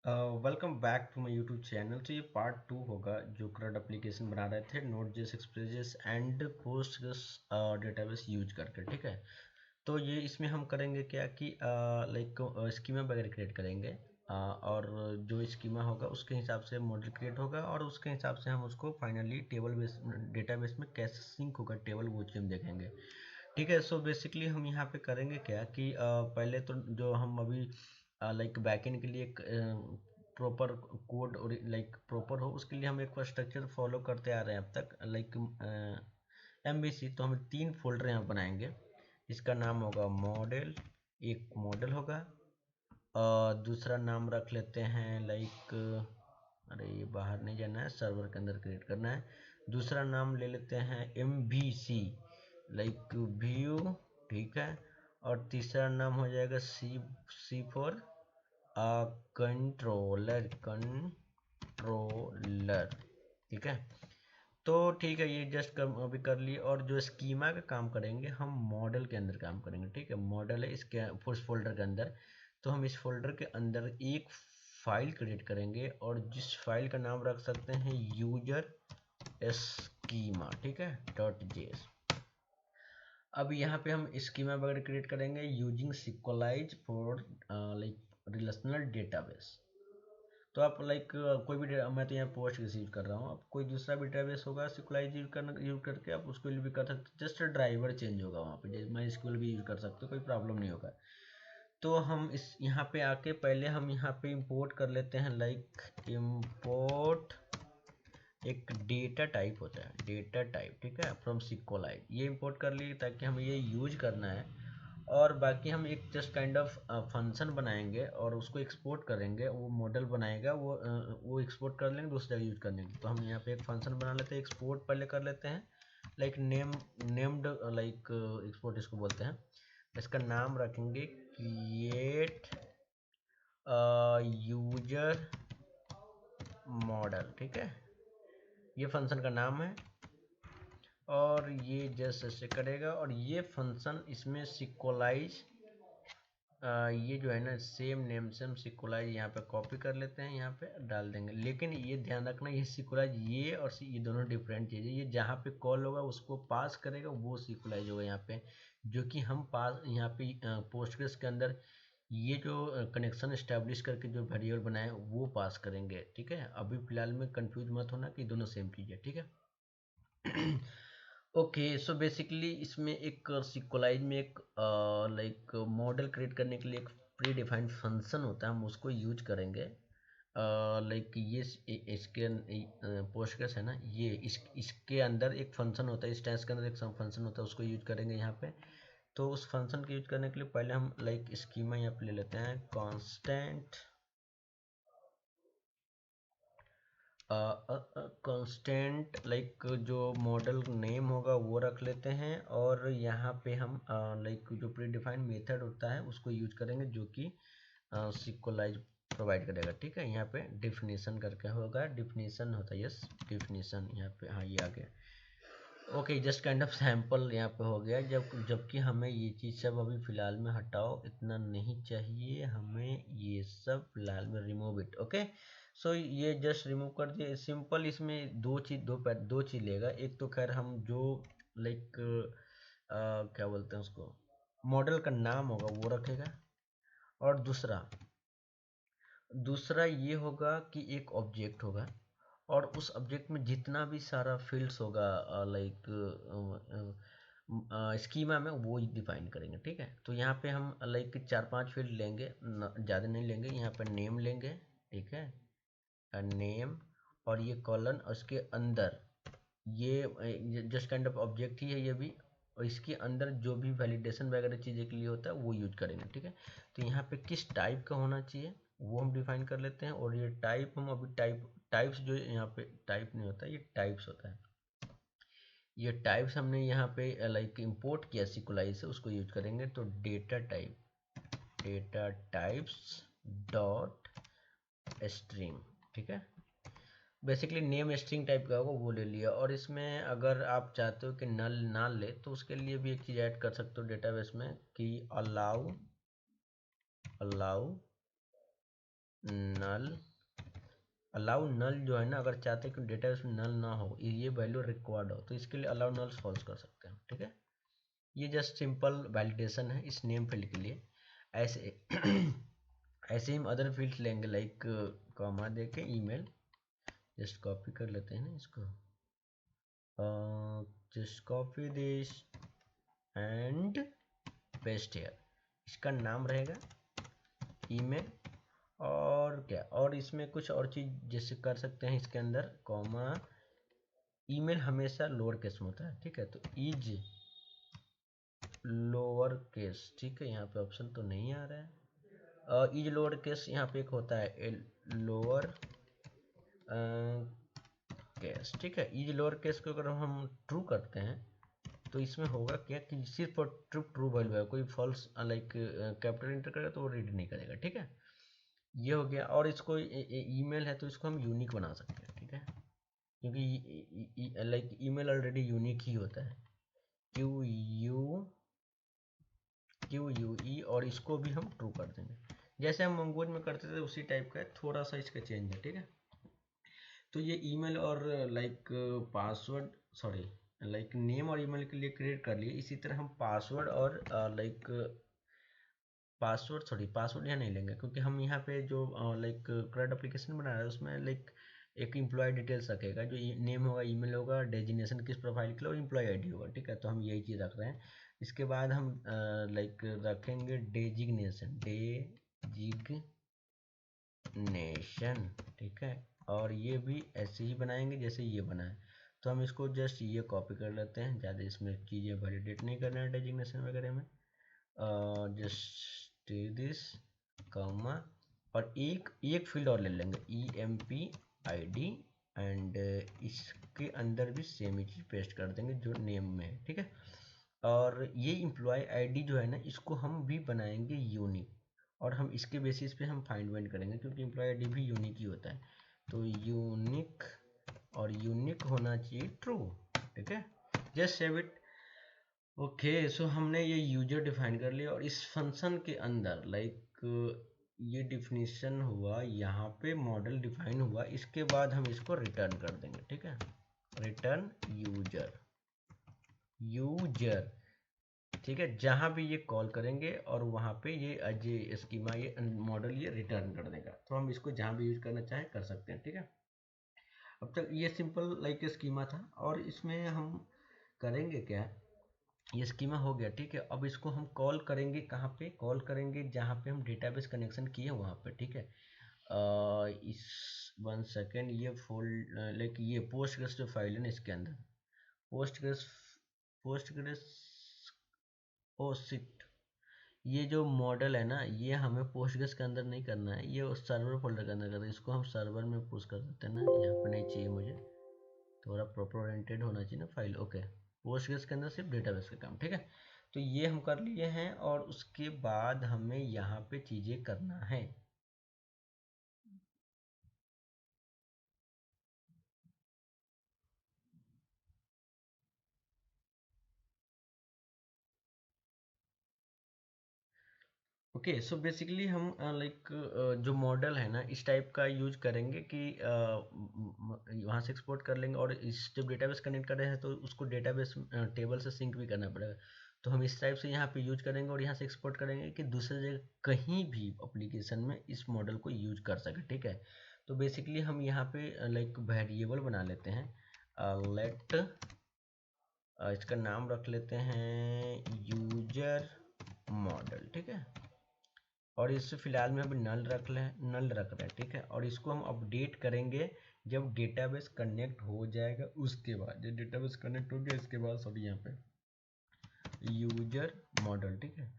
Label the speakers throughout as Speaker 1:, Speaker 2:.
Speaker 1: Welcome back to my YouTube channel. तो ये part 2 होगा जो करंट एप्लीकेशन बना रहे थे Node JS, Express and Postgres database use करके। ठीक है, तो ये इसमें हम करेंगे क्या कि लाइक स्कीमा वगैरह क्रिएट करेंगे। और जो स्कीमा होगा उसके हिसाब से मॉडल क्रिएट होगा और उसके हिसाब से हम उसको फाइनली टेबल बेस डेटाबेस में कैसे सिंक होगा टेबल, वो चीज़ हम देखेंगे। ठीक है, सो बेसिकली हम यहाँ पे करेंगे क्या कि पहले तो जो हम अभी लाइक बैकएंड के लिए एक प्रॉपर कोड और लाइक प्रॉपर हो उसके लिए हम एक स्ट्रक्चर फॉलो करते आ रहे हैं अब तक, लाइक एमबीसी। तो हम 3 फोल्डर यहाँ बनाएंगे। इसका नाम होगा मॉडल, एक मॉडल होगा। दूसरा नाम रख लेते हैं लाइक, अरे ये बाहर नहीं जाना है, सर्वर के अंदर क्रिएट करना है। दूसरा नाम ले लेते हैं M B C, like view. ठीक है, और तीसरा नाम हो जाएगा सी सी फॉर कंट्रोलर। ठीक है, तो ठीक है, ये जस्ट अभी कर लिए। और जो स्कीमा का काम करेंगे हम मॉडल के अंदर काम करेंगे। ठीक है, मॉडल है इसके उस फोल्डर के अंदर। तो हम इस फोल्डर के अंदर एक फाइल क्रिएट करेंगे और जिस फाइल का नाम रख सकते हैं यूजर स्कीमा। ठीक है, .js। अब यहाँ पे हम स्कीमा वगैरह क्रिएट करेंगे using Sequelize for like relational database. तो आप लाइक कोई भी मैं तो यहाँ पोस्ट यूज कर रहा हूँ, आप कोई दूसरा भी डेटाबेस होगा सिक्वलाइज यूज करके आप उसको भी कर सकते, जस्ट ड्राइवर चेंज होगा वहाँ पे। जैसे मैं इसको भी यूज कर सकते हो, कोई प्रॉब्लम नहीं होगा। तो हम इस यहाँ पे आके पहले हम यहाँ पे इंपोर्ट कर लेते हैं, लाइक इंपोर्ट एक डेटा टाइप होता है, डेटा टाइप। ठीक है, फ्रॉम सिक्वलाइज ये इंपोर्ट कर लिए ताकि हमें ये यूज करना है। और बाकी हम एक जस्ट काइंड ऑफ फंक्शन बनाएंगे और उसको एक्सपोर्ट करेंगे। वो मॉडल बनाएगा, वो एक्सपोर्ट कर लेंगे दूसरी जगह यूज करने की। तो हम यहाँ पे एक फंक्शन बना लेते हैं, एक्सपोर्ट पहले कर लेते हैं, लाइक नेम्ड, लाइक एक्सपोर्ट इसको बोलते हैं। इसका नाम रखेंगे क्रिएट यूजर मॉडल। ठीक है, ये फंक्शन का नाम है और ये जस्ट ऐसे करेगा। और ये फंक्शन इसमें सिक्वलाइज, ये जो है ना सेम नेम से हम सिक्वलाइज यहाँ पे कॉपी कर लेते हैं, यहाँ पे डाल देंगे। लेकिन ये ध्यान रखना, ये सिक्वलाइज ये और ये दोनों डिफरेंट चीज़ है। ये जहाँ पे कॉल होगा उसको पास करेगा वो सिक्वलाइज होगा यहाँ पे, जो कि हम पास यहाँ पे पोस्टग्रेस के अंदर ये जो कनेक्शन इस्टेब्लिश करके जो वेरिएबल बनाए वो पास करेंगे। ठीक है, अभी फिलहाल में कंफ्यूज मत होना कि दोनों सेम चीज़ है। ठीक है। ओके, सो बेसिकली इसमें एक सिक्वलाइज में एक लाइक मॉडल क्रिएट करने के लिए एक प्री डिफाइंड फंक्शन होता है, हम उसको यूज करेंगे। लाइक ये इसके पोस्टग्रेस है ना, ये इसके अंदर एक फंक्शन होता है, इस टैग्स के अंदर एक फंक्शन होता है, उसको यूज करेंगे यहाँ पे। तो उस फंक्शन को यूज करने के लिए पहले हम लाइक स्कीमा यहाँ पे ले लेते हैं कांस्टेंट, कांस्टेंट लाइक जो मॉडल नेम होगा वो रख लेते हैं। और यहाँ पे हम लाइक जो प्री डिफाइंड मेथड होता है उसको यूज करेंगे, जो कि सिक्वलाइज प्रोवाइड करेगा। ठीक है, यहाँ पे डिफिनीशन करके होगा, डिफिनीशन होता है, यस डिफिनीशन यहाँ पे, हाँ ये आ गया। Okay, just kind of sample यहाँ पे हो गया। जबकि हमें ये चीज़ सब अभी फ़िलहाल में हटाओ, इतना नहीं चाहिए हमें, ये सब फिलहाल में रिमूव इट। ओके, सो ये जस्ट रिमूव कर दिए सिंपल। इसमें दो चीज़ लेगा। एक तो खैर हम जो लाइक क्या बोलते हैं उसको, मॉडल का नाम होगा वो रखेगा। और दूसरा दूसरा ये होगा कि एक ऑब्जेक्ट होगा और उस ऑब्जेक्ट में जितना भी सारा फील्ड्स होगा लाइक स्कीमा में वो डिफाइन करेंगे। ठीक है, तो यहाँ पे हम लाइक 4-5 फील्ड लेंगे, ज़्यादा नहीं लेंगे। यहाँ पे नेम लेंगे। ठीक है, नेम, और ये कॉलन, और उसके अंदर ये जस्ट काइंड ऑफ ऑब्जेक्ट ही है ये भी। और इसके अंदर जो भी वैलिडेशन वगैरह चीज़ें के लिए होता है वो यूज करेंगे। ठीक है, तो यहाँ पे किस टाइप का होना चाहिए वो हम डिफाइन कर लेते हैं। और ये टाइप हम अभी टाइप्स जो यहाँ पे टाइप नहीं होता, ये टाइप्स होता है। ये टाइप्स हमने यहाँ पे लाइक इंपोर्ट किया सिक्वलाइज से, उसको यूज करेंगे। तो डेटा टाइप्स डॉट स्ट्रिंग। ठीक है, बेसिकली नेम स्ट्रिंग टाइप का होगा वो ले लिया। और इसमें अगर आप चाहते हो कि नल ना ले तो उसके लिए भी एक चीज़ ऐड कर सकते हो डेटाबेस में कि अलाउ नल अलाउ नल जो है ना, अगर चाहते हैं कि डेटाबेस में नल ना हो, ये वैल्यू रिक्वायर्ड हो, तो इसके लिए अलाउ नल्स फॉल्स कर सकते हैं। ठीक है, ये जस्ट सिंपल वैलिडेशन है इस नेम फील्ड के लिए। ऐसे ऐसे ही हम अदर फील्ड्स लेंगे, लाइक कॉमा देके ईमेल, जस्ट कॉपी कर लेते हैं ना इसको, just copy this and paste here. इसका नाम रहेगा ईमेल, और क्या, और इसमें कुछ और चीज़ जैसे कर सकते हैं इसके अंदर, कॉमा, ईमेल हमेशा लोअर केस में होता है। ठीक है, तो इज लोअर केस। ठीक है, यहाँ पे ऑप्शन तो नहीं आ रहा है, इज लोअर केस यहाँ पे एक होता है लोअर केस। ठीक है, इज लोअर केस को अगर हम ट्रू करते हैं तो इसमें होगा क्या कि सिर्फ ट्रू ट्रू वैल्यू है, कोई फॉल्स लाइक कैपिटल इंटर करेगा तो वो रीड नहीं करेगा। ठीक है, ये हो गया। और इसको ईमेल है तो इसको हम यूनिक बना सकते हैं। ठीक है, क्योंकि लाइक ईमेल ऑलरेडी यूनिक ही होता है, QUE, और इसको भी हम ट्रू कर देंगे जैसे हम मंगोज में करते थे उसी टाइप का है, थोड़ा सा इसका चेंज है। ठीक है, तो ये ईमेल और like password, sorry, like name और ईमेल के लिए क्रिएट कर लिए। इसी तरह हम पासवर्ड और लाइक पासवर्ड यहाँ नहीं लेंगे, क्योंकि हम यहाँ पे जो लाइक क्रेड एप्लीकेशन बना रहे हैं उसमें लाइक एक एम्प्लॉय डिटेल्स रखेगा, जो नेम होगा, ईमेल होगा, डेजिग्नेशन किस प्रोफाइल के लिए, और एम्प्लॉय आईडी होगा। ठीक है, तो हम यही चीज़ रख रहे हैं। इसके बाद हम लाइक रखेंगे डेजिग्नेशन। ठीक है, और ये भी ऐसे ही बनाएंगे जैसे ये बना है। तो हम इसको जस्ट ये कॉपी कर लेते हैं, ज़्यादा इसमें चीज़ें वैलिडेट नहीं करना है डेजिग्नेशन वगैरह में। जस्ट दिस कॉमा, और एक फील्ड और ले लेंगे EMPID, एंड इसके अंदर भी सेम ही चीज़ पेस्ट कर देंगे जो नेम में है। ठीक है, और ये एम्प्लॉय आईडी जो है ना, इसको हम भी बनाएंगे यूनिक, और हम इसके बेसिस पे हम फाइंड वाइंड करेंगे, क्योंकि एम्प्लॉय आईडी भी यूनिक ही होता है। तो यूनिक, और यूनिक होना चाहिए ट्रू। ठीक है, जस्ट सेव इट। ओके, सो हमने ये यूजर डिफाइन कर लिया, और इस फंक्शन के अंदर लाइक ये डिफिनीशन हुआ, यहाँ पे मॉडल डिफाइन हुआ, इसके बाद हम इसको रिटर्न कर देंगे। ठीक है, रिटर्न यूजर। ठीक है, जहाँ भी ये कॉल करेंगे और वहाँ पे ये अजय स्कीमा, ये मॉडल ये रिटर्न कर देगा। तो हम इसको जहाँ भी यूज करना चाहें कर सकते हैं। ठीक है, अब तक ये सिंपल लाइक स्कीमा था, और इसमें हम करेंगे क्या, ये स्कीमा हो गया। ठीक है, अब इसको हम कॉल करेंगे, कहाँ पे कॉल करेंगे, जहाँ पे हम डेटाबेस कनेक्शन किए वहाँ पे। ठीक है, इस 1 सेकेंड, ये फोल्ड लाइक ये पोस्टग्रेस जो फाइल है ना, इसके अंदर पोस्टग्रेस पोस्टग्रेस ओ शिट, ये जो मॉडल है ना, ये हमें पोस्टग्रेस के अंदर नहीं करना है, ये सर्वर फोल्डर के अंदर करना है। इसको हम सर्वर में पुश कर देते हैं ना, यहाँ पे नहीं चाहिए मुझे, थोड़ा प्रॉपर ओरिएंटेड होना चाहिए ना फाइल। ओके, पोस्टग्रेस के अंदर सिर्फ डेटाबेस का काम। ठीक है, तो ये हम कर लिए हैं, और उसके बाद हमें यहाँ पे चीज़ें करना है। ओके, सो बेसिकली हम लाइक जो मॉडल है ना, इस टाइप का यूज करेंगे कि वहाँ से एक्सपोर्ट कर लेंगे, और इस जब डेटाबेस कनेक्ट कर रहे हैं तो उसको डेटाबेस टेबल से सिंक भी करना पड़ेगा। तो हम इस टाइप से यहाँ पे यूज करेंगे, और यहाँ से एक्सपोर्ट करेंगे कि दूसरे जगह कहीं भी एप्लीकेशन में इस मॉडल को यूज कर सके। ठीक है, तो बेसिकली हम यहाँ पे लाइक वेरिएबल बना लेते हैं, लेट इसका नाम रख लेते हैं यूजर मॉडल। ठीक है, और इससे फिलहाल में अभी नल रख रहे हैं। ठीक है, और इसको हम अपडेट करेंगे जब डेटाबेस कनेक्ट हो जाएगा, उसके बाद जब डेटाबेस कनेक्ट हो गया इसके बाद, सॉरी, यहाँ पे यूजर मॉडल। ठीक है,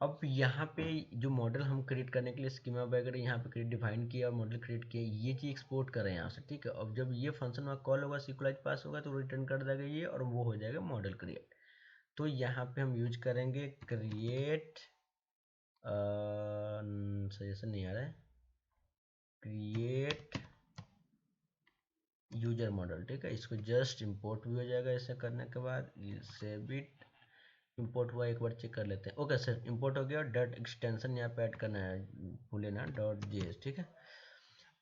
Speaker 1: अब यहाँ पे जो मॉडल हम क्रिएट करने के लिए स्कीमा वगैरह यहाँ पे क्रिएट डिफाइन किया, मॉडल क्रिएट किया, ये चीज़ एक्सपोर्ट करें यहाँ से। ठीक है, अब जब ये फंक्शन वहाँ कॉल होगा, सिक्वलाइज पास होगा, तो रिटर्न कर देगा ये, और वो हो जाएगा मॉडल क्रिएट। तो यहाँ पे हम यूज करेंगे क्रिएट, सजेशन नहीं आ रहा है, क्रिएट यूजर मॉडल। ठीक है, इसको जस्ट इंपोर्ट भी हो जाएगा ऐसे करने के बाद, सेव इट, इंपोर्ट हुआ एक बार चेक कर लेते हैं। ओके सर इंपोर्ट हो गया, डॉट एक्सटेंशन यहाँ पे ऐड करना है, भूले ना, डॉट जेएस, ठीक है।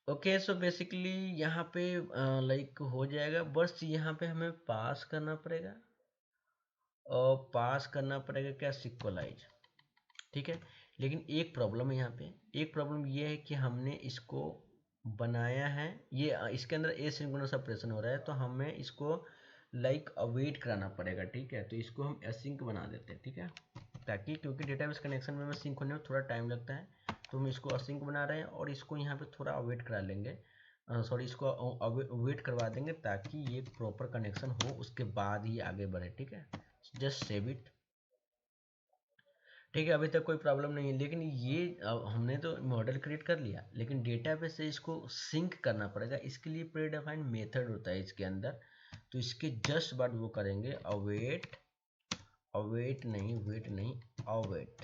Speaker 1: ओके सो बेसिकली यहाँ पे लाइक हो जाएगा, बस यहाँ पे हमें पास करना पड़ेगा, और पास करना पड़ेगा क्या, सिक्वलाइज, ठीक है। लेकिन एक प्रॉब्लम है यहाँ पे, एक प्रॉब्लम ये है कि हमने इसको बनाया है, ये इसके अंदर एसिंक्रोनस ऑपरेशन हो रहा है, तो हमें इसको लाइक अवेट कराना पड़ेगा, ठीक है। तो इसको हम एसिंक बना देते हैं, ठीक है, ताकि क्योंकि डेटाबेस कनेक्शन में सिंक होने में थोड़ा टाइम लगता है, तो हम इसको असिंक बना रहे हैं और इसको यहाँ पे थोड़ा अवेट करा लेंगे, सॉरी इसको अवेट करवा देंगे ताकि ये प्रॉपर कनेक्शन हो, उसके बाद ही आगे बढ़े, ठीक है। जस्ट सेव इट, ठीक है, अभी तक कोई प्रॉब्लम नहीं है। लेकिन ये हमने तो मॉडल क्रिएट कर लिया, लेकिन डेटाबेस से इसको सिंक करना पड़ेगा, इसके लिए प्री डिफाइंड मेथड होता है इसके अंदर। तो इसके जस्ट बाद वो करेंगे अवेट, अवेट नहीं, वेट नहीं, अवेट,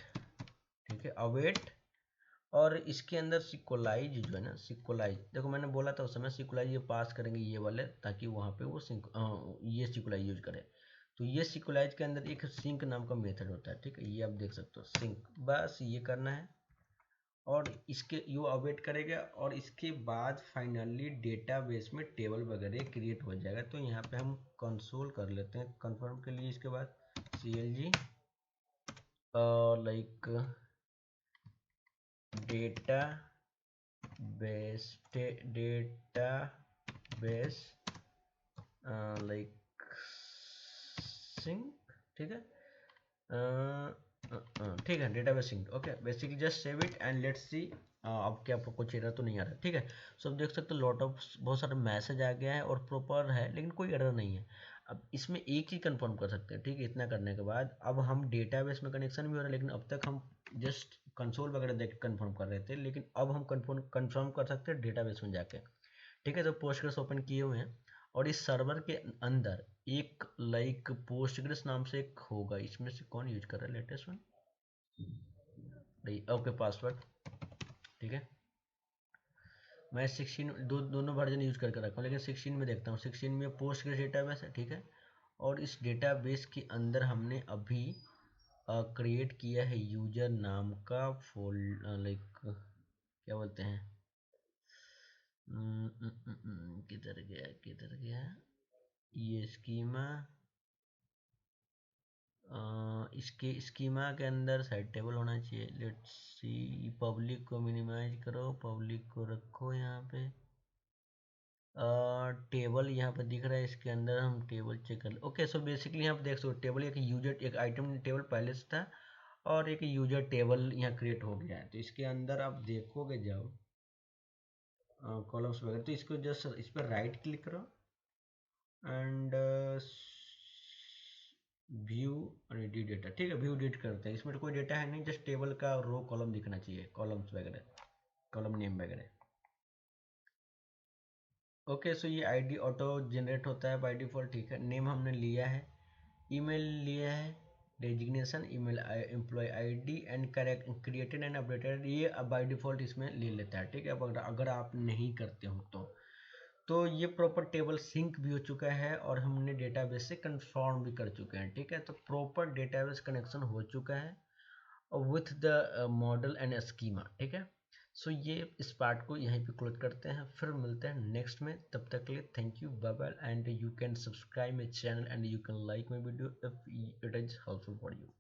Speaker 1: ठीक है, अवेट। और इसके अंदर सिक्वलाइज जो है ना, सिक्वलाइज देखो मैंने बोला था उस समय, सिक्वलाइज ये पास करेंगे ये वाले, ताकि वहाँ पे वो ये सिक्वलाइज यूज करे। तो ये सिक्वलाइज के अंदर एक सिंक नाम का मेथड होता है, ठीक है, ये आप देख सकते हो सिंक, बस ये करना है और इसके यो अवेट करेगा, और इसके बाद फाइनली डेटाबेस में टेबल वगैरह क्रिएट हो जाएगा। तो यहाँ पे हम कंसोल कर लेते हैं कंफर्म के लिए, इसके बाद CLG like data data base like sync, ठीक है, ठीक है, database sync, okay. Basically just save it and let's see अब क्या आपको कुछ एरर तो नहीं आ रहा, ठीक है। सो अब देख सकते हो लॉट ऑफ बहुत सारा मैसेज आ गया है और प्रॉपर है, लेकिन कोई एरर नहीं है। अब इसमें एक ही कंफर्म कर सकते हैं, ठीक है, इतना करने के बाद अब हम डेटाबेस में कनेक्शन भी हो रहा है, लेकिन अब तक हम जस्ट कंसोल वगैरह देख कंफर्म कर रहे थे, लेकिन अब हम कंफर्म कर सकते हैं डेटाबेस में जाके, ठीक है। तो पोस्टग्रेस ओपन किए हुए हैं और इस सर्वर के अंदर एक लाइक पोस्टग्रेस नाम से एक होगा, इसमें से कौन यूज कर रहा है लेटेस्ट वन, ओके पासवर्ड, ठीक है। मैं 16 दोनों वर्जन यूज करके रखा हूँ, लेकिन 16 में देखता हूँ, 16 में पोस्टग्रेस डेटाबेस है, ठीक है। और इस डेटाबेस के अंदर हमने अभी क्रिएट किया है यूजर नाम का फोल्ड, लाइक क्या बोलते हैं, किधर गया किधर गया, ये स्कीमा, इसके स्कीमा के अंदर साइड टेबल होना चाहिए। लेट्स सी, पब्लिक को मिनिमाइज करो, पब्लिक को रखो यहाँ पे, टेबल यहाँ पे दिख रहा है, इसके अंदर हम टेबल चेक कर, ओके। सो बेसिकली यहाँ पे देख सकते हो टेबल, एक यूजर एक आइटम टेबल पहले से था और एक यूजर टेबल यहाँ क्रिएट हो गया है। तो इसके अंदर आप देखोगे जब कॉलम्स वगैरह, तो इसको जस्ट इस पर राइट क्लिक करो एंड व्यू और एडिट डेटा, ठीक है, व्यू एडिट करते हैं, इसमें तो कोई डेटा है नहीं, जस्ट टेबल का रो कॉलम दिखना चाहिए, कॉलम्स वगैरह, कॉलम नेम वगैरह, ओके। सो ये आईडी ऑटो जनरेट होता है बाय डिफॉल्ट, ठीक है। नेम हमने लिया है, ईमेल लिया है, designation email employ ID and correct created and updated, ये बाय डिफॉल्ट इसमें ले लेता है, ठीक है। अब अगर आप नहीं करते हो तो ये प्रॉपर टेबल सिंक भी हो चुका है और हमने डेटाबेस से कंफर्म भी कर चुके हैं, ठीक है। तो प्रॉपर डेटाबेस कनेक्शन हो चुका है with the model and schema, ठीक है। सो ये इस पार्ट को यहीं पे क्लोज करते हैं, फिर मिलते हैं नेक्स्ट में, तब तक के लिए thank you, bye bye, and you can subscribe my channel and you can like my video if it is helpful for you.